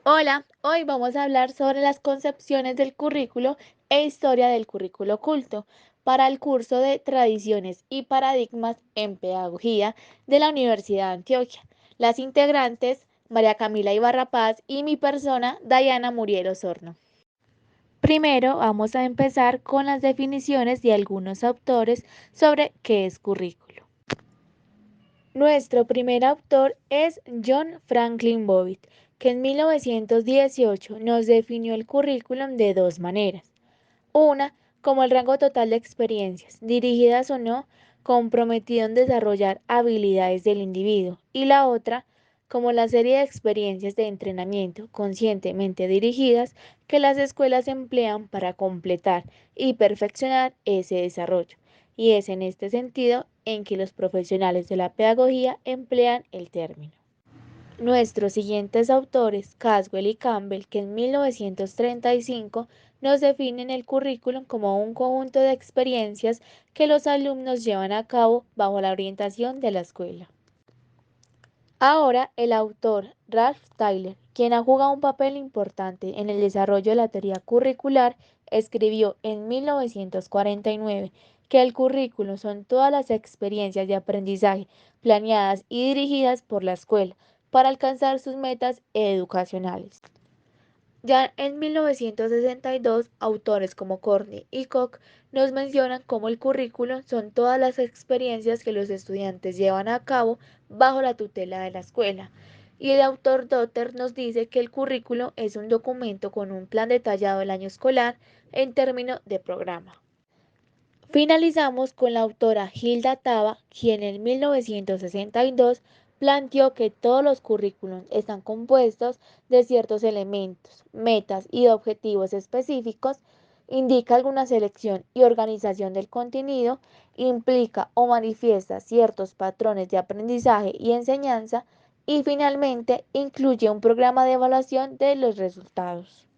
Hola, hoy vamos a hablar sobre las concepciones del currículo e historia del currículo oculto para el curso de Tradiciones y Paradigmas en Pedagogía de la Universidad de Antioquia. Las integrantes, María Camila Ibarra Paz y mi persona, Dayana Muriel Osorno. Primero vamos a empezar con las definiciones de algunos autores sobre qué es currículo. Nuestro primer autor es John Franklin Bobbitt, que en 1918 nos definió el currículum de dos maneras. Una, como el rango total de experiencias, dirigidas o no, comprometido en desarrollar habilidades del individuo. Y la otra, como la serie de experiencias de entrenamiento conscientemente dirigidas que las escuelas emplean para completar y perfeccionar ese desarrollo. Y es en este sentido en que los profesionales de la pedagogía emplean el término. Nuestros siguientes autores, Caswell y Campbell, que en 1935 nos definen el currículum como un conjunto de experiencias que los alumnos llevan a cabo bajo la orientación de la escuela. Ahora, el autor Ralph Tyler, quien ha jugado un papel importante en el desarrollo de la teoría curricular, escribió en 1949 que el currículo son todas las experiencias de aprendizaje planeadas y dirigidas por la escuela para alcanzar sus metas educacionales. Ya en 1962, autores como Corney y Koch nos mencionan cómo el currículo son todas las experiencias que los estudiantes llevan a cabo bajo la tutela de la escuela. Y el autor Dotter nos dice que el currículo es un documento con un plan detallado del año escolar en términos de programa. Finalizamos con la autora Hilda Taba, quien en 1962 planteó que todos los currículums están compuestos de ciertos elementos, metas y objetivos específicos, indica alguna selección y organización del contenido, implica o manifiesta ciertos patrones de aprendizaje y enseñanza y finalmente incluye un programa de evaluación de los resultados.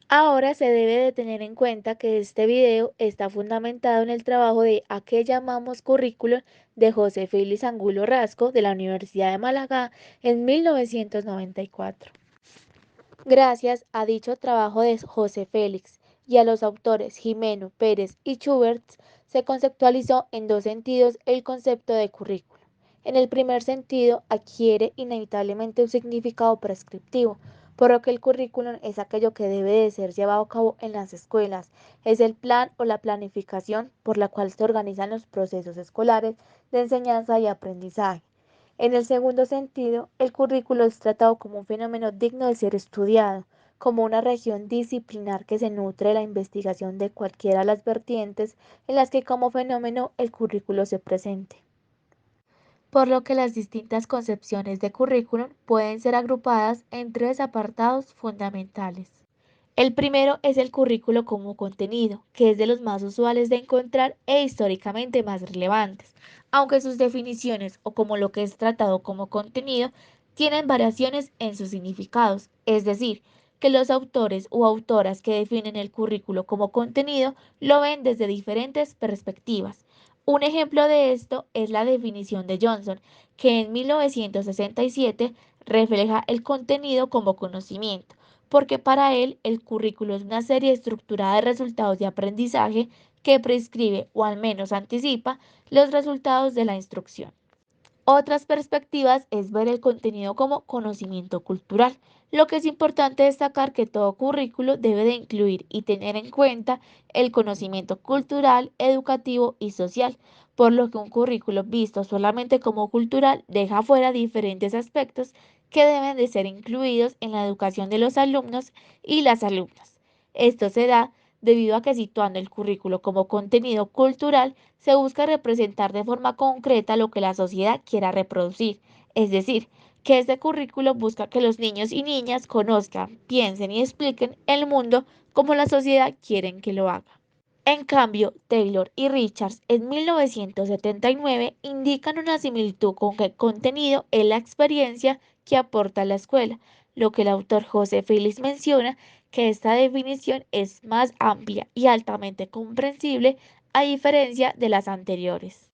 Ahora se debe de tener en cuenta que este video está fundamentado en el trabajo de ¿A qué llamamos currículo? De José Félix Angulo Rasco de la Universidad de Málaga en 1994. Gracias a dicho trabajo de José Félix y a los autores Jimeno, Pérez y Schubert, se conceptualizó en dos sentidos el concepto de currículo. En el primer sentido, adquiere inevitablemente un significado prescriptivo, por lo que el currículum es aquello que debe de ser llevado a cabo en las escuelas, es el plan o la planificación por la cual se organizan los procesos escolares de enseñanza y aprendizaje. En el segundo sentido, el currículo es tratado como un fenómeno digno de ser estudiado, como una región disciplinar que se nutre de la investigación de cualquiera de las vertientes en las que como fenómeno el currículo se presente. Por lo que las distintas concepciones de currículum pueden ser agrupadas en tres apartados fundamentales. El primero es el currículo como contenido, que es de los más usuales de encontrar e históricamente más relevantes, aunque sus definiciones o como lo que es tratado como contenido tienen variaciones en sus significados, es decir, que los autores o autoras que definen el currículo como contenido lo ven desde diferentes perspectivas. Un ejemplo de esto es la definición de Johnson, que en 1967 refleja el contenido como conocimiento porque para él el currículo es una serie estructurada de resultados de aprendizaje que prescribe o al menos anticipa los resultados de la instrucción. Otras perspectivas es ver el contenido como conocimiento cultural, lo que es importante destacar que todo currículo debe de incluir y tener en cuenta el conocimiento cultural, educativo y social, por lo que un currículo visto solamente como cultural deja fuera diferentes aspectos que deben de ser incluidos en la educación de los alumnos y las alumnas. Esto se da debido a que situando el currículo como contenido cultural, se busca representar de forma concreta lo que la sociedad quiera reproducir, es decir, que este currículo busca que los niños y niñas conozcan, piensen y expliquen el mundo como la sociedad quiere que lo haga. En cambio, Taylor y Richards en 1979 indican una similitud con que el contenido es la experiencia que aporta la escuela, lo que el autor José Félix menciona que esta definición es más amplia y altamente comprensible a diferencia de las anteriores.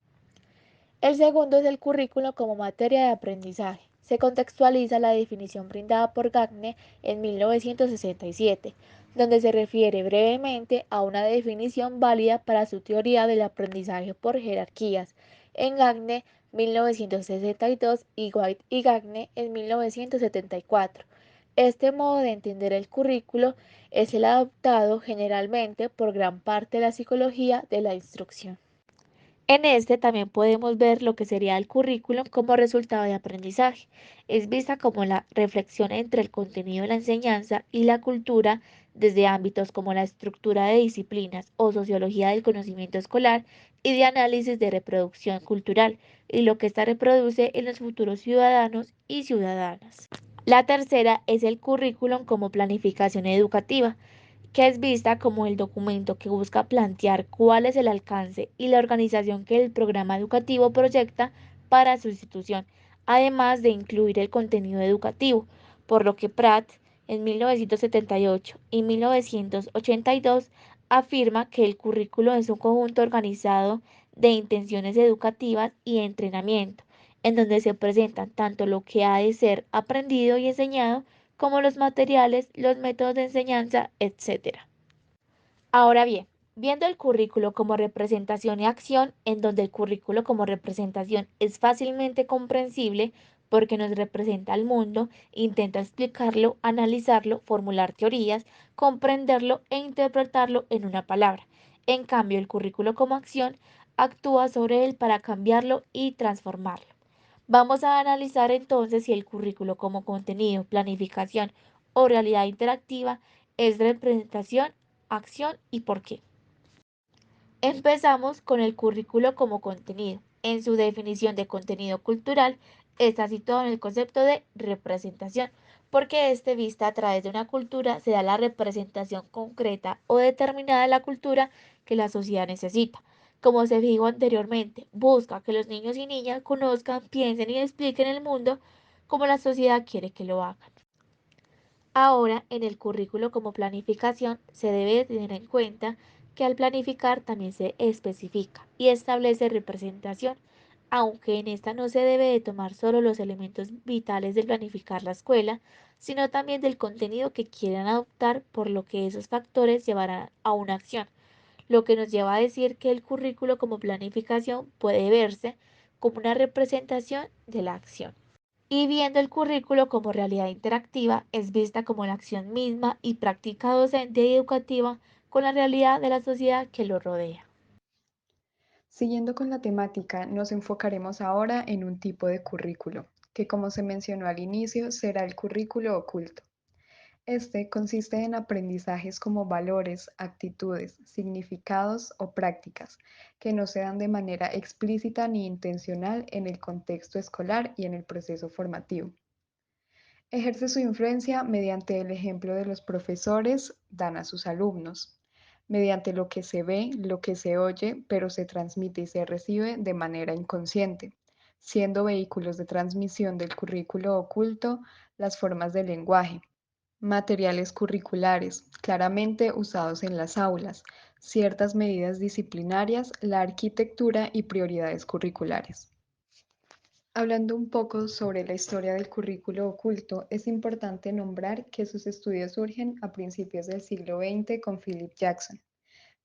El segundo es el currículo como materia de aprendizaje. se contextualiza la definición brindada por Gagne en 1967, donde se refiere brevemente a una definición válida para su teoría del aprendizaje por jerarquías, en Gagne 1962 y White y Gagne en 1974. Este modo de entender el currículo es el adoptado generalmente por gran parte de la psicología de la instrucción. En este también podemos ver lo que sería el currículum como resultado de aprendizaje. Es vista como la reflexión entre el contenido de la enseñanza y la cultura desde ámbitos como la estructura de disciplinas o sociología del conocimiento escolar y de análisis de reproducción cultural y lo que ésta reproduce en los futuros ciudadanos y ciudadanas. La tercera es el currículum como planificación educativa, que es vista como el documento que busca plantear cuál es el alcance y la organización que el programa educativo proyecta para su institución, además de incluir el contenido educativo, por lo que Pratt en 1978 y 1982 afirma que el currículo es un conjunto organizado de intenciones educativas y entrenamiento, en donde se presentan tanto lo que ha de ser aprendido y enseñado como los materiales, los métodos de enseñanza, etc. Ahora bien, viendo el currículo como representación y acción, en donde el currículo como representación es fácilmente comprensible porque nos representa al mundo, intenta explicarlo, analizarlo, formular teorías, comprenderlo e interpretarlo en una palabra. En cambio, el currículo como acción actúa sobre él para cambiarlo y transformarlo. Vamos a analizar entonces si el currículo como contenido, planificación o realidad interactiva es representación, acción y por qué. Empezamos con el currículo como contenido. En su definición de contenido cultural está situado en el concepto de representación, porque este vista a través de una cultura se da la representación concreta o determinada de la cultura que la sociedad necesita. Como se dijo anteriormente, busca que los niños y niñas conozcan, piensen y expliquen el mundo como la sociedad quiere que lo hagan. Ahora, en el currículo como planificación, se debe tener en cuenta que al planificar también se especifica y establece representación, aunque en esta no se debe de tomar solo los elementos vitales de planificar la escuela, sino también del contenido que quieran adoptar, por lo que esos factores llevarán a una acción, lo que nos lleva a decir que el currículo como planificación puede verse como una representación de la acción. Y viendo el currículo como realidad interactiva, es vista como la acción misma y práctica docente y educativa con la realidad de la sociedad que lo rodea. Siguiendo con la temática, nos enfocaremos ahora en un tipo de currículo, que como se mencionó al inicio, será el currículo oculto. Este consiste en aprendizajes como valores, actitudes, significados o prácticas que no se dan de manera explícita ni intencional en el contexto escolar y en el proceso formativo. Ejerce su influencia mediante el ejemplo de los profesores dan a sus alumnos, mediante lo que se ve, lo que se oye, pero se transmite y se recibe de manera inconsciente, siendo vehículos de transmisión del currículo oculto las formas de lenguaje, materiales curriculares, claramente usados en las aulas, ciertas medidas disciplinarias, la arquitectura y prioridades curriculares. Hablando un poco sobre la historia del currículo oculto, es importante nombrar que sus estudios surgen a principios del siglo XX con Philip Jackson,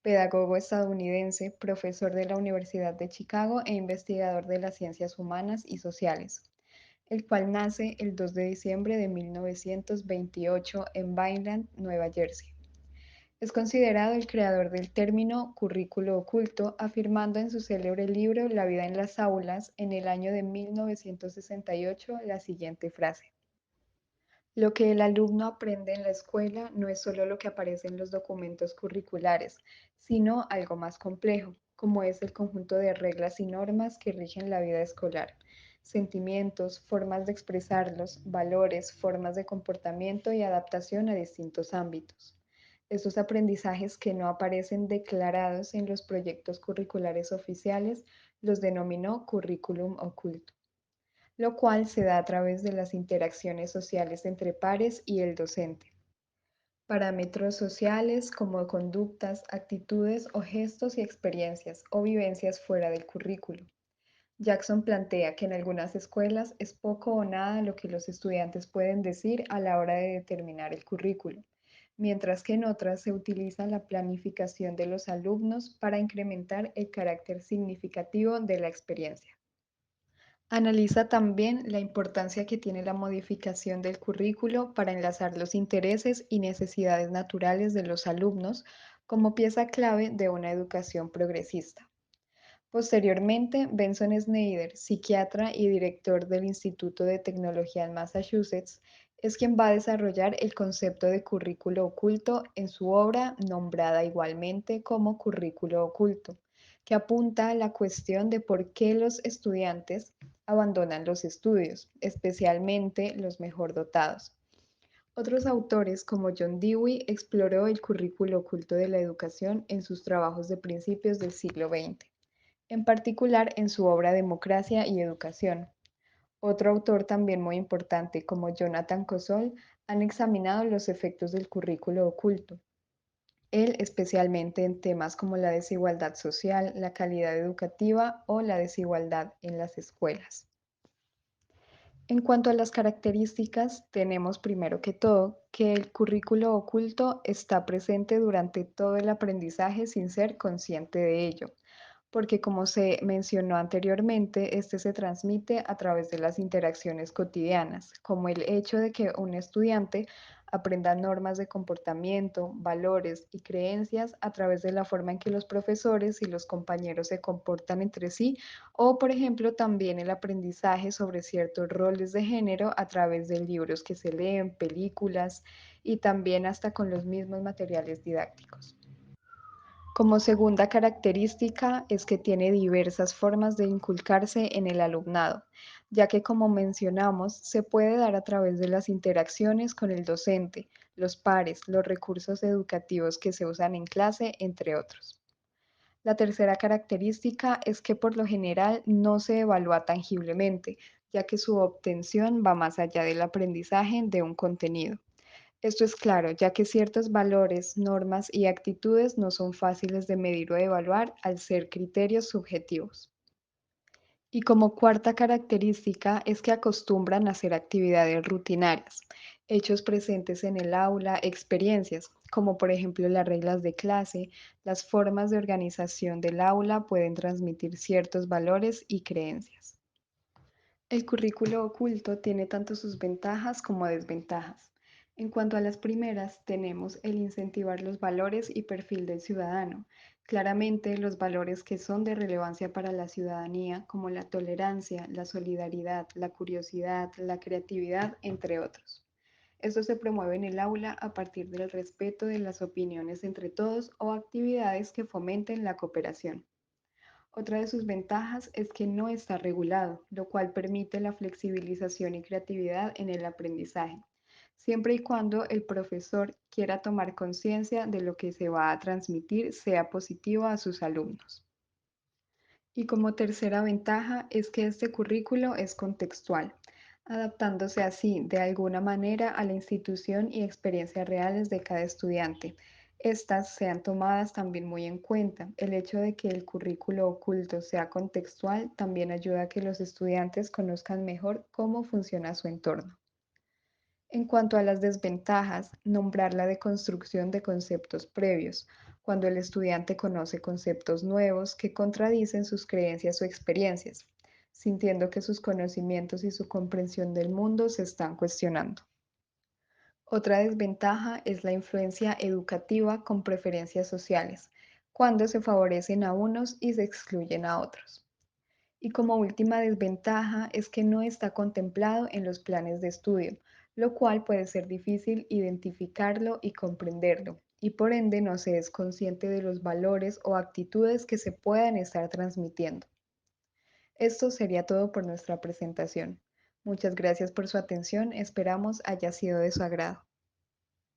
pedagogo estadounidense, profesor de la Universidad de Chicago e investigador de las ciencias humanas y sociales, el cual nace el 2 de diciembre de 1928 en Vineland, Nueva Jersey. Es considerado el creador del término currículo oculto, afirmando en su célebre libro La vida en las aulas, en el año de 1968, la siguiente frase: lo que el alumno aprende en la escuela no es solo lo que aparece en los documentos curriculares, sino algo más complejo, como es el conjunto de reglas y normas que rigen la vida escolar, sentimientos, formas de expresarlos, valores, formas de comportamiento y adaptación a distintos ámbitos. Estos aprendizajes que no aparecen declarados en los proyectos curriculares oficiales los denominó currículum oculto, lo cual se da a través de las interacciones sociales entre pares y el docente. Parámetros sociales como conductas, actitudes o gestos y experiencias o vivencias fuera del currículo. Jackson plantea que en algunas escuelas es poco o nada lo que los estudiantes pueden decir a la hora de determinar el currículo, mientras que en otras se utiliza la planificación de los alumnos para incrementar el carácter significativo de la experiencia. Analiza también la importancia que tiene la modificación del currículo para enlazar los intereses y necesidades naturales de los alumnos como pieza clave de una educación progresista. Posteriormente, Benson Snyder, psiquiatra y director del Instituto de Tecnología en Massachusetts, es quien va a desarrollar el concepto de currículo oculto en su obra nombrada igualmente como Currículo oculto, que apunta a la cuestión de por qué los estudiantes abandonan los estudios, especialmente los mejor dotados. Otros autores, como John Dewey, exploró el currículo oculto de la educación en sus trabajos de principios del siglo XX, en particular en su obra Democracia y Educación. Otro autor también muy importante, como Jonathan Kosol, han examinado los efectos del currículo oculto. Él especialmente en temas como la desigualdad social, la calidad educativa o la desigualdad en las escuelas. En cuanto a las características, tenemos primero que todo que el currículo oculto está presente durante todo el aprendizaje sin ser consciente de ello, porque como se mencionó anteriormente, este se transmite a través de las interacciones cotidianas, como el hecho de que un estudiante aprenda normas de comportamiento, valores y creencias a través de la forma en que los profesores y los compañeros se comportan entre sí, o por ejemplo también el aprendizaje sobre ciertos roles de género a través de libros que se leen, películas y también hasta con los mismos materiales didácticos. Como segunda característica es que tiene diversas formas de inculcarse en el alumnado, ya que como mencionamos, se puede dar a través de las interacciones con el docente, los pares, los recursos educativos que se usan en clase, entre otros. La tercera característica es que por lo general no se evalúa tangiblemente, ya que su obtención va más allá del aprendizaje de un contenido. Esto es claro, ya que ciertos valores, normas y actitudes no son fáciles de medir o evaluar al ser criterios subjetivos. Y como cuarta característica es que acostumbran a hacer actividades rutinarias, hechos presentes en el aula, experiencias, como por ejemplo las reglas de clase, las formas de organización del aula pueden transmitir ciertos valores y creencias. El currículo oculto tiene tanto sus ventajas como desventajas. En cuanto a las primeras, tenemos el incentivar los valores y perfil del ciudadano. Claramente, los valores que son de relevancia para la ciudadanía, como la tolerancia, la solidaridad, la curiosidad, la creatividad, entre otros. Esto se promueve en el aula a partir del respeto de las opiniones entre todos o actividades que fomenten la cooperación. Otra de sus ventajas es que no está regulado, lo cual permite la flexibilización y creatividad en el aprendizaje, siempre y cuando el profesor quiera tomar conciencia de lo que se va a transmitir sea positivo a sus alumnos. Y como tercera ventaja es que este currículo es contextual, adaptándose así de alguna manera a la institución y experiencias reales de cada estudiante. Estas sean tomadas también muy en cuenta. El hecho de que el currículo oculto sea contextual también ayuda a que los estudiantes conozcan mejor cómo funciona su entorno. En cuanto a las desventajas, nombrar la deconstrucción de conceptos previos, cuando el estudiante conoce conceptos nuevos que contradicen sus creencias o experiencias, sintiendo que sus conocimientos y su comprensión del mundo se están cuestionando. Otra desventaja es la influencia educativa con preferencias sociales, cuando se favorecen a unos y se excluyen a otros. Y como última desventaja es que no está contemplado en los planes de estudio, lo cual puede ser difícil identificarlo y comprenderlo, y por ende no se es consciente de los valores o actitudes que se puedan estar transmitiendo. Esto sería todo por nuestra presentación. Muchas gracias por su atención, esperamos haya sido de su agrado.